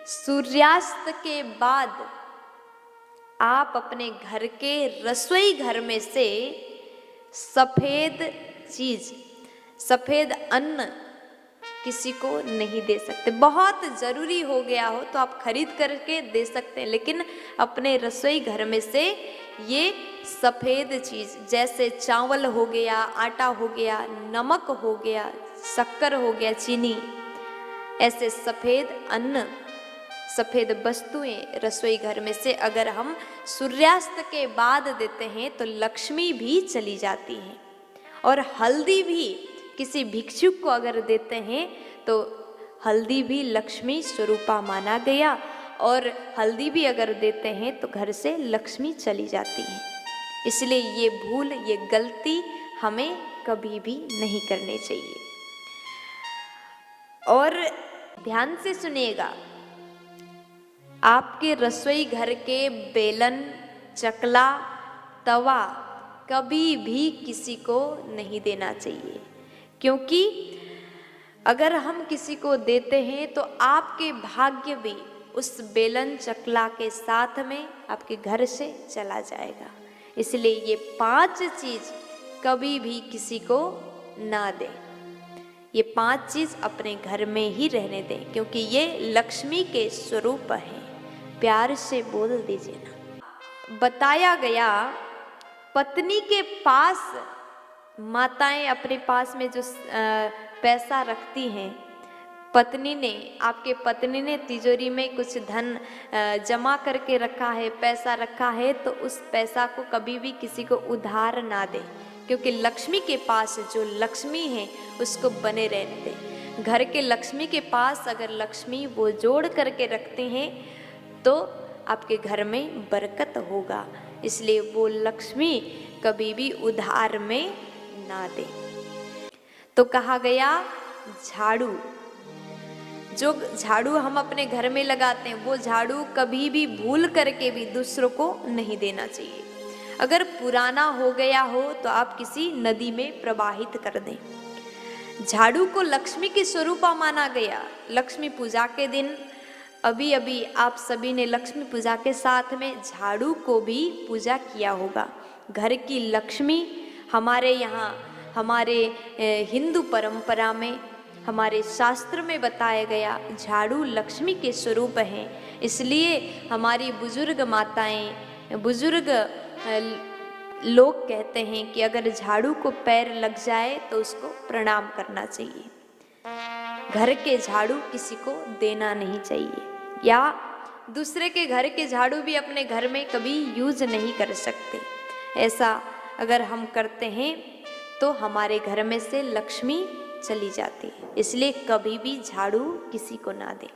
सूर्यास्त के बाद आप अपने घर के रसोई घर में से सफेद चीज, सफेद अन्न किसी को नहीं दे सकते। बहुत जरूरी हो गया हो तो आप खरीद करके दे सकते हैं, लेकिन अपने रसोई घर में से ये सफेद चीज जैसे चावल हो गया, आटा हो गया, नमक हो गया, शक्कर हो गया, चीनी, ऐसे सफेद अन्न, सफेद वस्तुएं रसोई घर में से अगर हम सूर्यास्त के बाद देते हैं तो लक्ष्मी भी चली जाती है। और हल्दी भी किसी भिक्षुक को अगर देते हैं तो हल्दी भी लक्ष्मी स्वरूपा माना गया, और हल्दी भी अगर देते हैं तो घर से लक्ष्मी चली जाती है। इसलिए ये भूल, ये गलती हमें कभी भी नहीं करनी चाहिए। और ध्यान से सुनिएगा, आपके रसोई घर के बेलन, चकला, तवा कभी भी किसी को नहीं देना चाहिए, क्योंकि अगर हम किसी को देते हैं तो आपके भाग्य भी उस बेलन चकला के साथ में आपके घर से चला जाएगा। इसलिए ये 5 चीज कभी भी किसी को ना दें। ये 5 चीज अपने घर में ही रहने दें, क्योंकि ये लक्ष्मी के स्वरूप हैं। प्यार से बोल दीजिए ना। बताया गया पत्नी के पास माताएं अपने पास में जो पैसा रखती हैं, पत्नी ने, आपके पत्नी ने तिजोरी में कुछ धन जमा करके रखा है, पैसा रखा है, तो उस पैसा को कभी भी किसी को उधार ना दें, क्योंकि लक्ष्मी के पास जो लक्ष्मी है उसको बने रहने दें। घर के लक्ष्मी के पास अगर लक्ष्मी वो जोड़ करके रखते हैं तो आपके घर में बरकत होगा। इसलिए वो लक्ष्मी कभी भी उधार में ना दे। तो कहा गया झाड़ू, जो झाड़ू हम अपने घर में लगाते हैं वो झाड़ू कभी भी भूल करके भी दूसरों को नहीं देना चाहिए। अगर पुराना हो गया हो तो आप किसी नदी में प्रवाहित कर दें। झाड़ू को लक्ष्मी की स्वरूपा माना गया। लक्ष्मी पूजा के दिन अभी अभी आप सभी ने लक्ष्मी पूजा के साथ में झाड़ू को भी पूजा किया होगा। घर की लक्ष्मी हमारे यहाँ, हमारे हिंदू परंपरा में, हमारे शास्त्र में बताया गया झाड़ू लक्ष्मी के स्वरूप हैं। इसलिए हमारी बुजुर्ग माताएं, बुजुर्ग लोग कहते हैं कि अगर झाड़ू को पैर लग जाए तो उसको प्रणाम करना चाहिए। घर के झाड़ू किसी को देना नहीं चाहिए, या दूसरे के घर के झाड़ू भी अपने घर में कभी यूज नहीं कर सकते। ऐसा अगर हम करते हैं तो हमारे घर में से लक्ष्मी चली जाती है। इसलिए कभी भी झाड़ू किसी को ना दें।